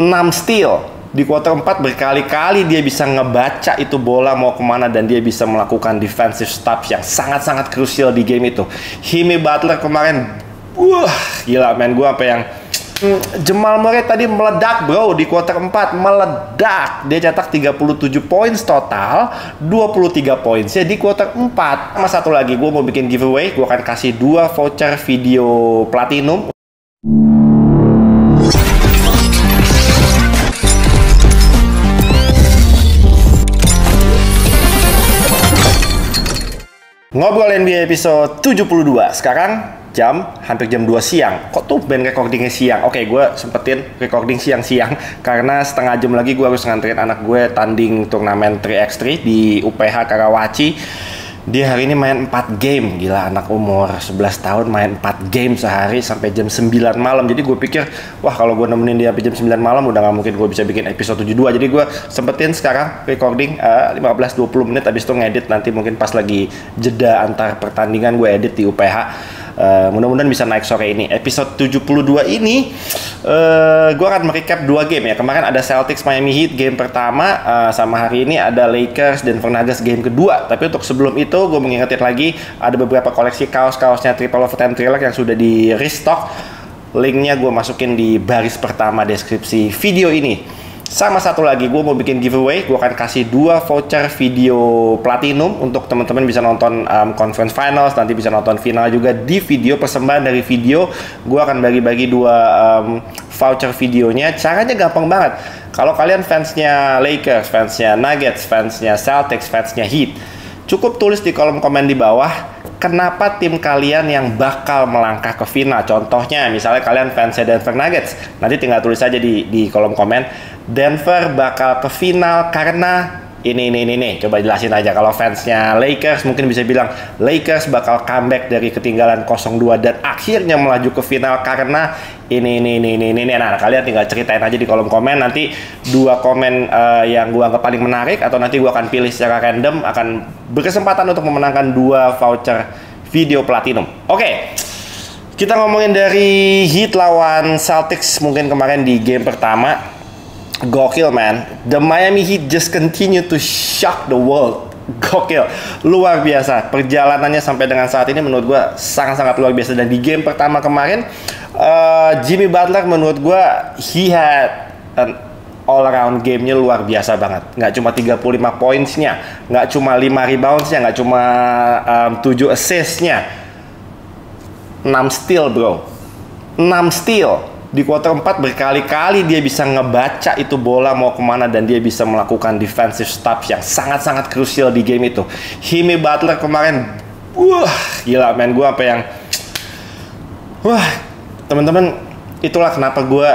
6 steal. Di kuarter 4 berkali-kali dia bisa ngebaca itu bola mau kemana dan dia bisa melakukan defensive stops yang sangat-sangat krusial di game itu. Jimmy Butler kemarin, gila men, gue apa yang Jamal Murray tadi meledak bro di kuarter 4, meledak. Dia cetak 37 poin total, 23 poin ya di kuarter 4. Sama satu lagi, gue mau bikin giveaway, gue akan kasih 2 voucher video platinum. Ngobrol NBA episode 72. Sekarang hampir jam 2 siang. Kok tuh band recordingnya siang? Oke, gue sempetin recording siang-siang karena setengah jam lagi gue harus nganterin anak gue tanding turnamen 3x3 di UPH Karawaci. Dia hari ini main 4 game. Gila, anak umur 11 tahun main 4 game sehari sampai jam 9 malam. Jadi gue pikir, wah kalau gue nemenin dia sampai jam 9 malam udah gak mungkin gue bisa bikin episode 72. Jadi gue sempetin sekarang recording 15-20 menit, abis itu ngedit nanti mungkin pas lagi jeda antar pertandingan gue edit di UPH. Mudah-mudahan bisa naik sore ini. Episode 72 ini gue akan merecap 2 game ya. Kemarin ada Celtics Miami Heat game pertama, sama hari ini ada Lakers Denver Nuggets game kedua. Tapi untuk sebelum itu gue mengingetin lagi ada beberapa koleksi kaosnya Triple Overtime Thriller yang sudah di restock. Linknya gue masukin di baris pertama deskripsi video ini. Sama satu lagi, gue mau bikin giveaway. Gue akan kasih 2 voucher video platinum untuk teman-teman bisa nonton conference finals, nanti bisa nonton final juga di video. Persembahan dari video, gue akan bagi-bagi 2 voucher videonya. Caranya gampang banget. Kalau kalian fansnya Lakers, fansnya Nuggets, fansnya Celtics, fansnya Heat, cukup tulis di kolom komen di bawah kenapa tim kalian yang bakal melangkah ke final. Contohnya, misalnya kalian fansnya Denver Nuggets, nanti tinggal tulis aja di kolom komen Denver bakal ke final karena ini. Coba jelasin aja. Kalau fansnya Lakers mungkin bisa bilang Lakers bakal comeback dari ketinggalan 0-2 dan akhirnya melaju ke final karena ini. Nah, kalian tinggal ceritain aja di kolom komen. Nanti 2 komen yang gua anggap paling menarik atau nanti gua akan pilih secara random akan berkesempatan untuk memenangkan 2 voucher video platinum. Oke. Kita ngomongin dari Heat lawan Celtics mungkin kemarin di game pertama. Gokil man, the Miami Heat just continue to shock the world. Gokil, luar biasa. Perjalanannya sampai dengan saat ini menurut gue sangat-sangat luar biasa. Dan di game pertama kemarin, Jimmy Butler menurut gue he had an all around gamenya luar biasa banget. Nggak cuma 35 pointsnya, nggak cuma 5 reboundsnya, nggak cuma 7 assistnya, 6 steal bro, 6 steal. Di kuarter 4 berkali-kali dia bisa ngebaca itu bola mau kemana dan dia bisa melakukan defensive stops yang sangat-sangat krusial di game itu. Jimmy Butler kemarin, gila men, gue apa yang teman-teman, itulah kenapa gue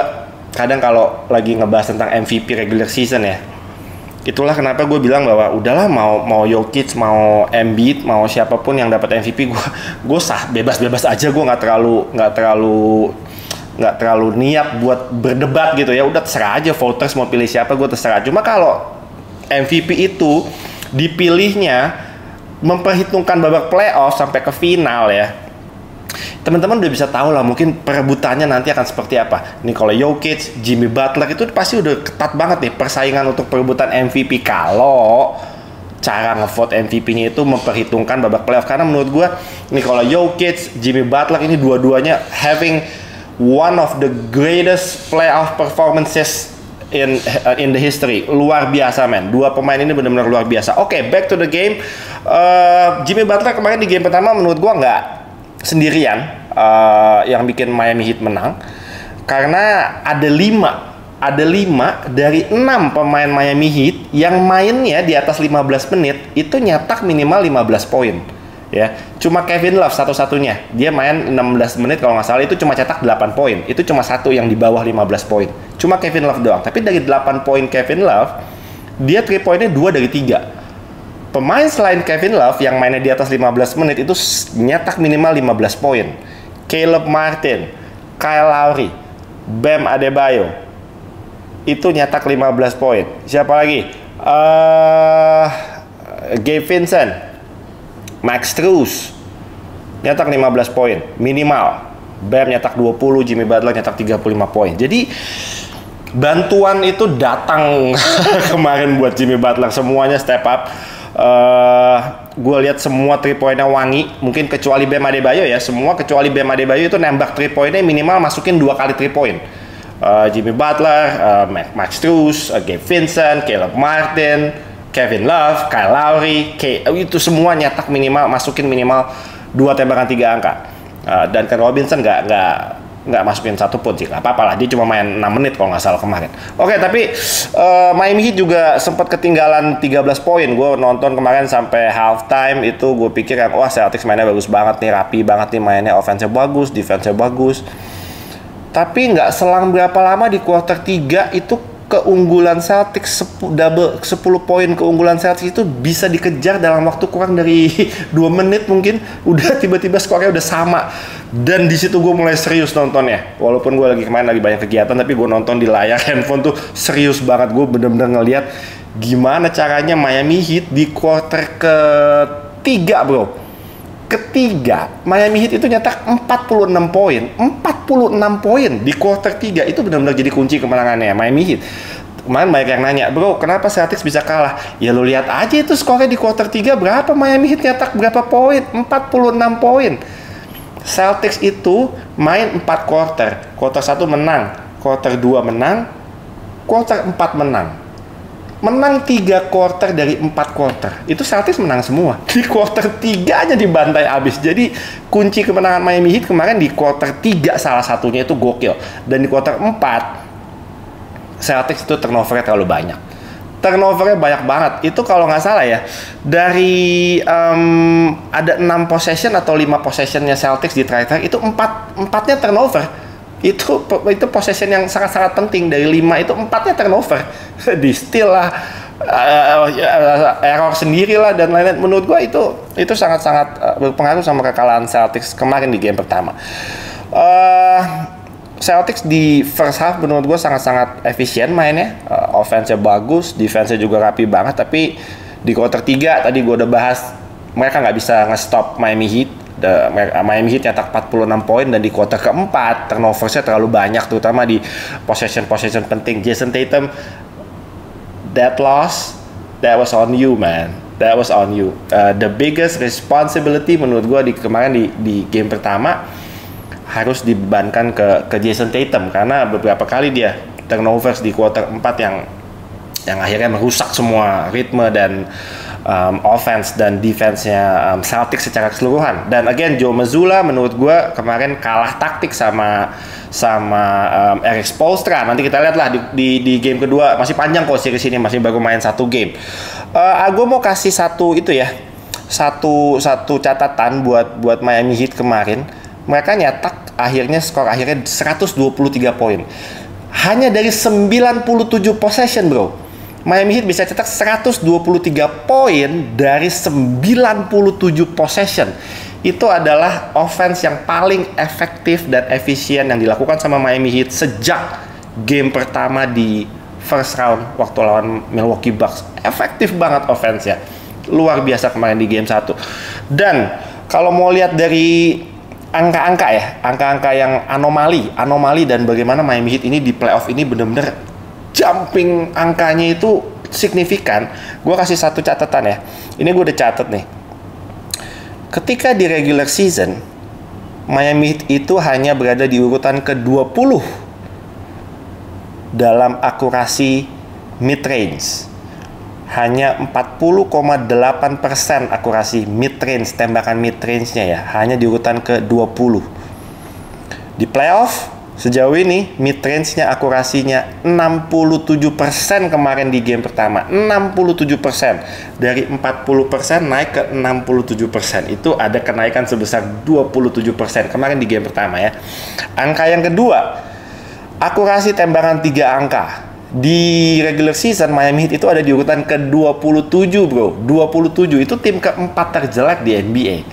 kadang kalau lagi ngebahas tentang MVP regular season ya, itulah kenapa gue bilang bahwa udahlah mau Jokic, mau Embiid, mau siapapun yang dapat MVP, gue sah bebas-bebas aja. Gue nggak terlalu niat buat berdebat gitu ya. Udah terserah aja voters mau pilih siapa, gue terserah. Cuma kalau MVP itu dipilihnya memperhitungkan babak playoff sampai ke final ya, teman-teman udah bisa tahu lah mungkin perebutannya nanti akan seperti apa. Nih kalau Jokic, Jimmy Butler itu pasti udah ketat banget nih persaingan untuk perebutan MVP kalau cara ngevote MVP-nya itu memperhitungkan babak playoff. Karena menurut gue nih kalau Jokic, Jimmy Butler ini dua-duanya having one of the greatest playoff performances in the history. Luar biasa men. 2 pemain ini benar-benar luar biasa. Oke, back to the game. Jimmy Butler kemarin di game pertama menurut gua nggak sendirian yang bikin Miami Heat menang. Karena ada 5 dari 6 pemain Miami Heat yang mainnya di atas 15 menit itu nyetak minimal 15 poin. Ya, cuma Kevin Love satu-satunya. Dia main 16 menit kalau nggak salah, itu cuma cetak 8 poin. Itu cuma satu yang di bawah 15 poin. Cuma Kevin Love doang. Tapi dari 8 poin Kevin Love, dia 3 poinnya 2 dari 3. Pemain selain Kevin Love yang mainnya di atas 15 menit itu nyetak minimal 15 poin. Caleb Martin, Kyle Lowry, Bam Adebayo itu nyetak 15 poin. Siapa lagi? Gabe Vincent, Max Strus nyetak 15 poin minimal. Bam nyetak 20, Jimmy Butler nyetak 35 poin. Jadi bantuan itu datang kemarin buat Jimmy Butler, semuanya step up. Gue lihat semua 3 poinnya wangi, mungkin kecuali Bam Adebayo ya, semua kecuali Bam Adebayo itu nembak 3 poinnya minimal masukin 2 kali 3 point. Jimmy Butler, Max Strus, Gabe Vincent, Caleb Martin, Kevin Love, Kyle Lowry, itu semua nyetak minimal, masukin minimal 2 tembakan 3 angka. Dan Ken Robinson nggak masukin 1 pun sih, nggak apa-apa lah, dia cuma main 6 menit kalau nggak salah kemarin. Oke, tapi Miami Heat juga sempat ketinggalan 13 poin. Gue nonton kemarin sampai halftime itu gue pikir kan, wah Celtics mainnya bagus banget nih, rapi banget nih mainnya, offense-nya bagus, defense-nya bagus. Tapi nggak selang berapa lama di quarter 3 itu keunggulan Celtics 10 poin keunggulan Celtics itu bisa dikejar dalam waktu kurang dari 2 menit mungkin, udah tiba-tiba skornya udah sama. Dan di situ gue mulai serius nontonnya, walaupun gue lagi banyak kegiatan, tapi gue nonton di layar handphone tuh serius banget. Gue bener-bener ngeliat gimana caranya Miami Heat di quarter ketiga Miami Heat itu nyetak 46 poin di quarter 3. Itu benar-benar jadi kunci kemenangannya Miami Heat. Kemarin banyak yang nanya, bro, kenapa Celtics bisa kalah? Ya lu lihat aja itu skornya di quarter 3 berapa, Miami Heat nyetak berapa poin? 46 poin. Celtics itu main 4 quarter. Quarter 1 menang, quarter 2 menang, quarter 4 menang. Menang 3 quarter dari 4 quarter. Itu Celtics menang semua. Di quarter 3-nya dibantai abis. Jadi kunci kemenangan Miami Heat kemarin di quarter 3 salah satunya itu gokil. Dan di quarter 4 Celtics itu turnovernya terlalu banyak. Turnovernya banyak banget. Itu kalau nggak salah ya, dari ada 6 possession atau 5 possessionnya Celtics di terakhir itu 4-nya turnover. Itu possession yang sangat-sangat penting. Dari 5 itu 4-nya turnover. Di steal lah, error sendiri lah, dan lain-lain. Menurut gua itu sangat-sangat berpengaruh sama kekalahan Celtics kemarin di game pertama. Celtics di first half menurut gua sangat-sangat efisien mainnya. Offense-nya bagus, defense-nya juga rapi banget. Tapi di quarter 3 tadi gua udah bahas, mereka nggak bisa nge-stop Miami Heat. Miami Heat nyetak 46 poin, dan di quarter keempat turnoversnya terlalu banyak, terutama di possession penting. Jason Tatum, that loss, that was on you, man. That was on you. The biggest responsibility menurut gue kemarin di game pertama harus dibebankan ke Jason Tatum, karena beberapa kali dia turnovers di quarter 4 yang akhirnya merusak semua ritme dan offense dan defense-nya Celtics secara keseluruhan. Dan again, Joe Mazzulla menurut gue kemarin kalah taktik sama Erik Spoelstra. Nanti kita lihat lah di game kedua, masih panjang kok series ini, masih baru main 1 game. Gue mau kasih satu catatan buat Miami Heat kemarin. Mereka nyetak skor akhirnya 123 poin. Hanya dari 97 possession, bro. Miami Heat bisa cetak 123 poin dari 97 possession. Itu adalah offense yang paling efektif dan efisien yang dilakukan sama Miami Heat sejak game pertama di first round waktu lawan Milwaukee Bucks. Efektif banget offense-nya. Luar biasa kemarin di game 1. Dan kalau mau lihat dari angka-angka yang anomali dan bagaimana Miami Heat ini di playoff ini benar-benar jumping angkanya itu signifikan. Gue kasih satu catatan ya. Ini gue udah catat nih. Ketika di regular season, Miami Heat itu hanya berada di urutan ke-20 dalam akurasi mid-range. Hanya 40,8% akurasi mid-range, tembakan mid-range-nya ya. Hanya di urutan ke-20. Di playoff, sejauh ini mid-range-nya akurasinya 67% kemarin di game pertama. 67%. Dari 40% naik ke 67%. Itu ada kenaikan sebesar 27% kemarin di game pertama ya. Angka yang kedua, akurasi tembakan 3 angka. Di regular season Miami Heat itu ada di urutan ke-27, bro. 27 itu tim keempat terjelek di NBA.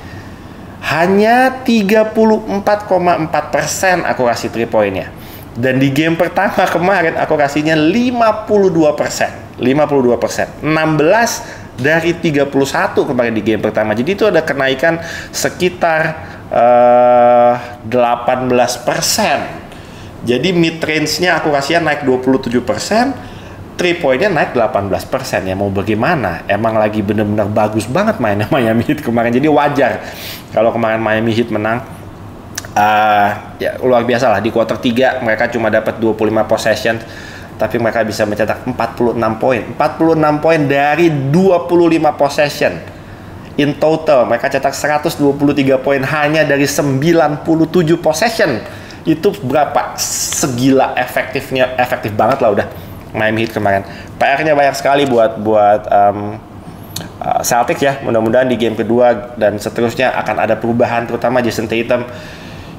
Hanya 34,4% akurasi 3 poinnya. Dan di game pertama kemarin akurasinya 52%. 52%. 16 dari 31 kemarin di game pertama. Jadi itu ada kenaikan sekitar 18% Jadi mid range-nya akurasinya naik 27%, 3 point-nya naik 18%. Ya mau bagaimana? Emang lagi bener-bener bagus banget mainnya Miami Heat kemarin. Jadi wajar kalau kemarin Miami Heat menang. Ya luar biasa lah, di quarter 3 mereka cuma dapat 25 possession, tapi mereka bisa mencetak 46 poin. 46 poin dari 25 possession. In total mereka cetak 123 poin hanya dari 97 possession. Itu berapa? Segila efektifnya, efektif banget lah udah Miami Heat kemarin. PR-nya banyak sekali buat Celtics ya. Mudah-mudahan di game kedua dan seterusnya akan ada perubahan, terutama Jason Tatum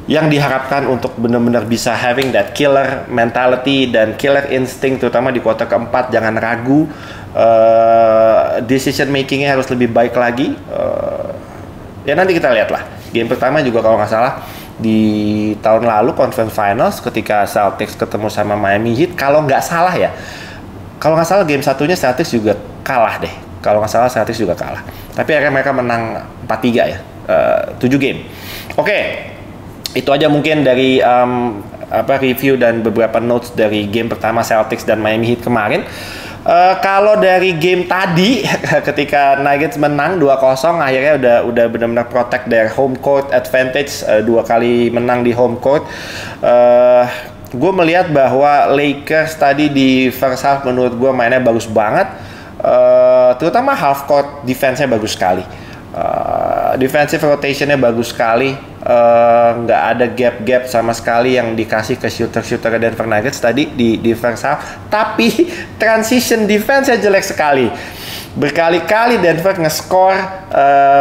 yang diharapkan untuk benar-benar bisa having that killer mentality dan killer instinct, terutama di kuarter keempat. Jangan ragu, decision makingnya harus lebih baik lagi. Ya nanti kita lihat lah. Game pertama juga kalau nggak salah di tahun lalu Conference Finals ketika Celtics ketemu sama Miami Heat, kalau nggak salah ya, kalau nggak salah game satunya Celtics juga kalah deh. Kalau nggak salah Celtics juga kalah. Tapi akhirnya mereka menang 4-3 ya, 7 game. Oke. Itu aja mungkin dari review dan beberapa notes dari game pertama Celtics dan Miami Heat kemarin. Kalau dari game tadi ketika Nuggets menang 2-0, akhirnya udah benar-benar protect their home court advantage, 2 kali menang di home court. Gue melihat bahwa Lakers tadi di first half menurut gue mainnya bagus banget, terutama half court defense-nya bagus sekali. Defensive rotation-nya bagus sekali, nggak ada gap-gap sama sekali yang dikasih ke shooter-shooter Denver Nuggets tadi di first half. Tapi transition defense-nya jelek sekali. Berkali-kali Denver nge-score,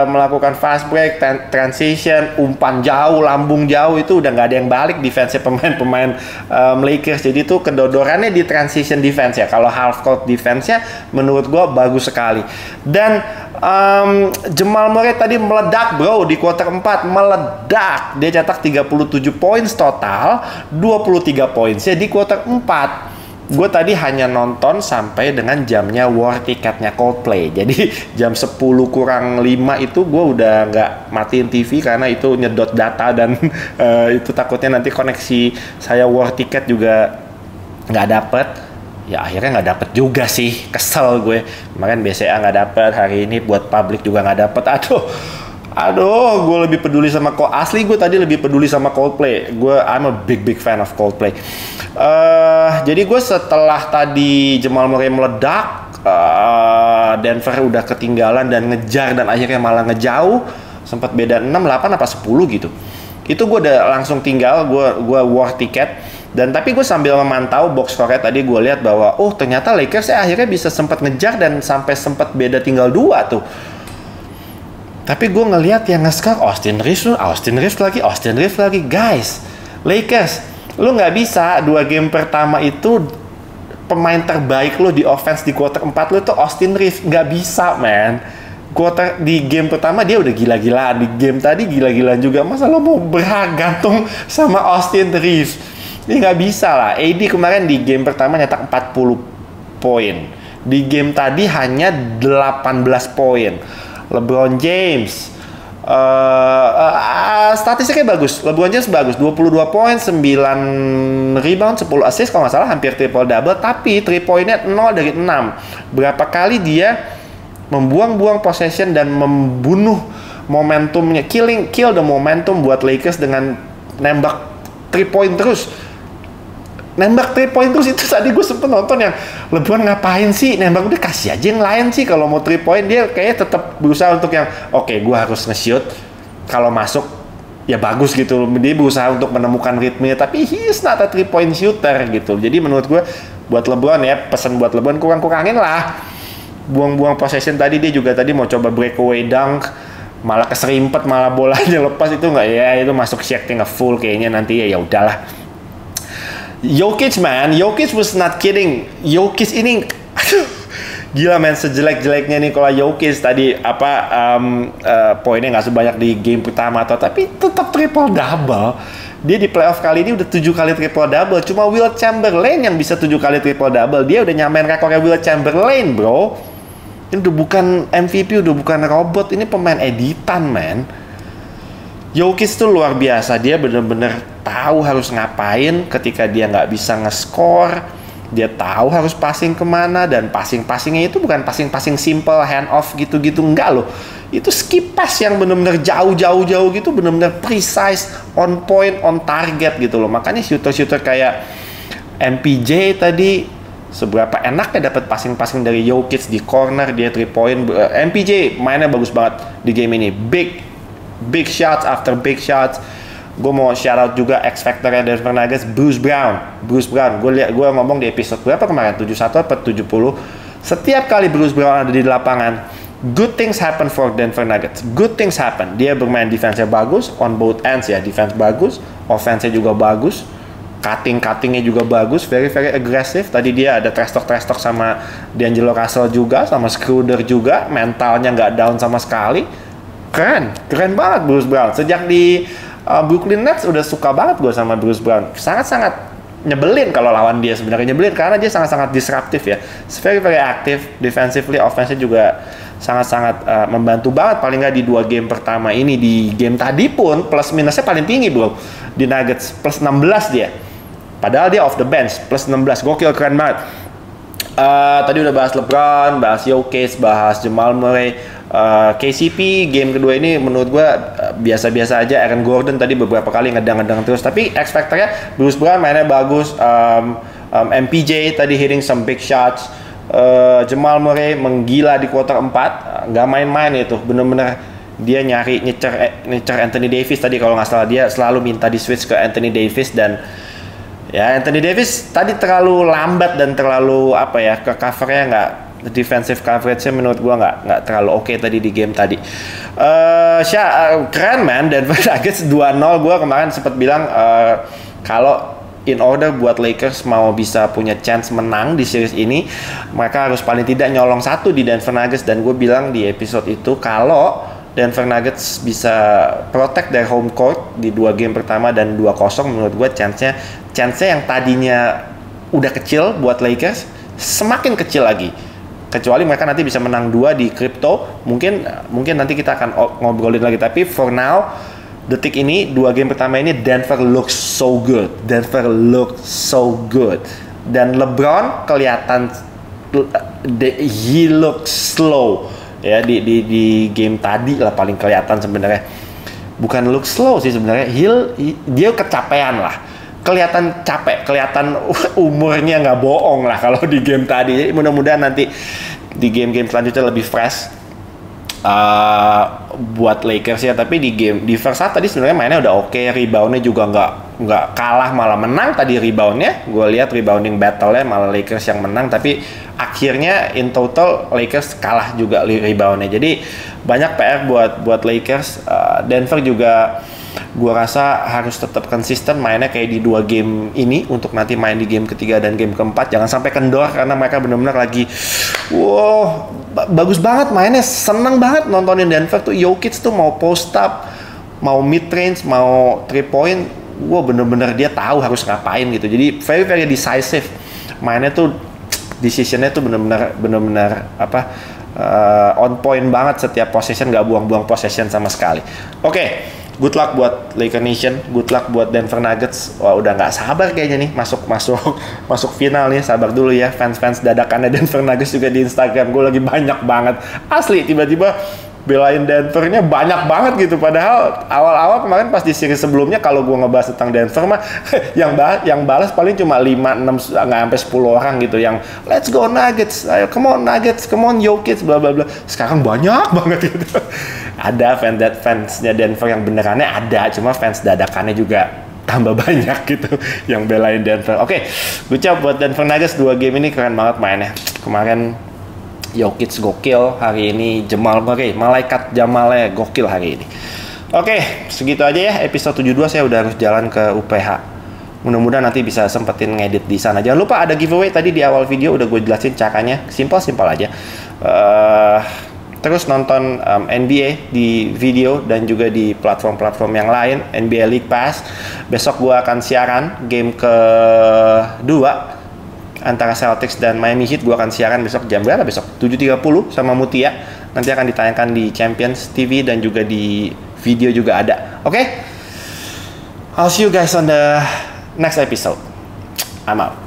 melakukan fast break, transition, umpan jauh, lambung jauh, itu udah nggak ada yang balik defense pemain-pemain Lakers. Jadi itu kedodorannya di transition defense ya. Kalau half court defense-nya menurut gue bagus sekali. Dan Jamal Murray tadi meledak bro di quarter 4, meledak. Dia cetak 37 points total, 23 pointsnya di quarter 4. Gue tadi hanya nonton sampai dengan jamnya war tiketnya Coldplay. Jadi jam 10 kurang 5 itu gue udah nggak matiin TV karena itu nyedot data dan itu takutnya nanti koneksi saya war tiket juga nggak dapet. Ya akhirnya nggak dapet juga sih, kesel gue. Kemarin BCA nggak dapet, hari ini buat publik juga nggak dapet. Aduh, gue lebih peduli sama asli gue tadi lebih peduli sama Coldplay. I'm a big fan of Coldplay. Jadi gue setelah tadi Jamal Murray meledak, Denver udah ketinggalan dan ngejar dan akhirnya malah ngejauh, sempat beda 6, 8 apa 10 gitu. Itu gue udah langsung tinggal, gue war tiket. Dan tapi gue sambil memantau box score tadi gue lihat bahwa ternyata Lakers akhirnya bisa sempat ngejar dan sampai sempat beda tinggal 2 tuh. Tapi gue ngelihat yang nge-score Austin Reeves lagi. Guys, Lakers, lu nggak bisa 2 game pertama itu pemain terbaik lu di offense di quarter 4 lu tuh Austin Reeves. Nggak bisa, man. Di game pertama dia udah gila-gilaan, di game tadi gila-gilaan juga. Masa lo mau bergantung sama Austin Reeves? Ini nggak bisa lah. AD kemarin di game pertama nyetak 40 poin. Di game tadi hanya 18 poin. LeBron James statistiknya bagus. LeBron James bagus, 22 poin, 9 rebound, 10 assist kalau nggak salah, hampir triple double. Tapi 3 poinnya 0 dari 6. Berapa kali dia membuang-buang possession dan membunuh momentumnya, kill the momentum buat Lakers dengan nembak 3 point terus. Nembak 3 point terus itu tadi gue sempet nonton yang LeBron ngapain sih nembak, udah kasih aja yang lain sih. Kalau mau 3 point dia kayaknya tetap berusaha untuk yang oke, gue harus nge-shoot, kalau masuk ya bagus gitu. Dia berusaha untuk menemukan ritmenya, tapi he's not a 3 point shooter gitu. Jadi menurut gue buat LeBron ya, pesan buat LeBron, kurang-kurangin lah buang-buang possession. Tadi dia juga tadi mau coba breakaway dunk, malah keserimpet, malah bolanya lepas. Itu nggak ya, itu masuk shooting full kayaknya nanti ya udahlah. Jokic was not kidding. Jokic ini gila man, sejelek-jeleknya Nikola Jokic tadi poinnya nggak sebanyak di game pertama tapi tetap triple double. Dia di playoff kali ini udah 7 kali triple double. Cuma Will Chamberlain yang bisa 7 kali triple double. Dia udah nyamain rekornya Will Chamberlain, bro. Ini udah bukan MVP, udah bukan robot, ini pemain editan, man. Jokic tuh luar biasa, dia bener-bener tahu harus ngapain ketika dia nggak bisa nge-score. Dia tahu harus passing kemana, dan passing-passingnya itu bukan passing-passing simple hand off gitu-gitu, enggak loh. Itu skip pass yang bener-bener jauh-jauh gitu, bener-bener precise, on point, on target gitu loh. Makanya shooter-shooter kayak MPJ tadi, seberapa enaknya dapat passing-passing dari Jokic di corner, dia 3 point. MPJ mainnya bagus banget di game ini, big shots after big shots. Gue mau shout out juga X Factor-nya Denver Nuggets, Bruce Brown. Gue ngomong di episode berapa kemarin, 71 atau 70. Setiap kali Bruce Brown ada di lapangan, good things happen for Denver Nuggets. Good things happen. Dia bermain defense-nya bagus on both ends ya, defense bagus, offense-nya juga bagus. Cuttingnya juga bagus, very aggressive. Tadi dia ada trash talk sama D'Angelo Russell juga, sama Schroeder juga. Mentalnya nggak down sama sekali. Keren banget Bruce Brown. Sejak di Brooklyn Nets udah suka banget gue sama Bruce Brown. Sangat nyebelin kalau lawan dia, sebenarnya nyebelin karena dia sangat disruptif ya. Very aktif, defensively, offense-nya juga sangat membantu banget. Paling nggak di 2 game pertama ini. Di game tadi pun plus minusnya paling tinggi bro. Di Nuggets plus 16 dia. Padahal dia off the bench, plus 16. Gokil, keren banget. Tadi udah bahas LeBron, bahas Jokic, bahas Jamal Murray. KCP game kedua ini menurut gue biasa-biasa aja. Aaron Gordon tadi beberapa kali ngedang terus, tapi X Factor-nya Bruce Brown mainnya bagus. MPJ tadi hitting some big shots. Jamal Murray menggila di quarter 4, nggak main-main itu, bener-bener dia nyecer Anthony Davis tadi kalau nggak salah. Dia selalu minta di switch ke Anthony Davis, dan ya Anthony Davis tadi terlalu lambat dan terlalu ke covernya nggak, defensive coverage-nya menurut gua nggak terlalu oke tadi di game tadi. Keren man, Denver Nuggets 2-0. Gua kemarin sempat bilang kalau in order buat Lakers mau bisa punya chance menang di series ini, mereka harus paling tidak nyolong 1 di Denver Nuggets. Dan gue bilang di episode itu kalau Denver Nuggets bisa protect their home court di 2 game pertama dan 2-0, menurut gue chance-nya yang tadinya udah kecil buat Lakers semakin kecil lagi. Kecuali mereka nanti bisa menang 2 di crypto, mungkin nanti kita akan ngobrolin lagi. Tapi for now, detik ini 2 game pertama ini Denver looks so good. Dan LeBron kelihatan he looks slow ya di game tadi lah paling kelihatan sebenarnya. Bukan look slow sih sebenarnya, dia kecapean lah. Kelihatan capek, kelihatan umurnya nggak bohong lah kalau di game tadi. Jadi mudah-mudahan nanti di game-game selanjutnya lebih fresh buat Lakers ya. Tapi di first half tadi sebenarnya mainnya udah oke, reboundnya juga nggak kalah, malah menang tadi reboundnya. Gue lihat rebounding battle-nya malah Lakers yang menang, tapi akhirnya in total Lakers kalah juga reboundnya. Jadi banyak PR buat Lakers. Denver juga gue rasa harus tetap konsisten mainnya kayak di 2 game ini untuk nanti main di game ketiga dan game keempat. Jangan sampai kendor karena mereka benar-benar lagi bagus banget mainnya. Seneng banget nontonin Denver tuh. Jokic tuh mau post up, mau mid range, mau 3 point, bener-bener dia tahu harus ngapain gitu. Jadi very decisive mainnya tuh, decisionnya tuh bener-bener on point banget. Setiap possession nggak buang-buang possession sama sekali. Oke. Good luck buat Lakers Nation, good luck buat Denver Nuggets. Wah, udah nggak sabar kayaknya nih masuk final nih. Sabar dulu ya fans dadakannya Denver Nuggets juga di Instagram. Gue lagi banyak banget. Asli tiba-tiba belain Denvernya banyak banget gitu. Padahal awal-awal kemarin pas di series sebelumnya kalau gue ngebahas tentang Denver mah yang balas paling cuma 5, 6, nggak sampai 10 orang gitu yang let's go Nuggets, ayo come on Nuggets, come on Jokic, bla bla bla. Sekarang banyak banget gitu. Ada fansnya Denver yang benerannya ada, cuma fans dadakannya juga tambah banyak gitu yang belain Denver. Oke, gue coba buat Denver Nuggets 2 game ini keren banget mainnya. Kemarin Jokic gokil, hari ini Jamal Murray, malaikat Jamalnya gokil hari ini. Oke, segitu aja ya episode 72. Saya udah harus jalan ke UPH. Mudah-mudahan nanti bisa sempetin ngedit di sana. Jangan lupa ada giveaway tadi di awal video udah gue jelasin caranya. Simpel aja. Terus nonton NBA di video dan juga di platform-platform yang lain, NBA League Pass. Besok gue akan siaran game kedua antara Celtics dan Miami Heat. Gue akan siaran besok jam berapa besok? 7.30 sama Mutia. Nanti akan ditayangkan di Champions TV dan juga di video juga ada Oke? I'll see you guys on the next episode. I'm out.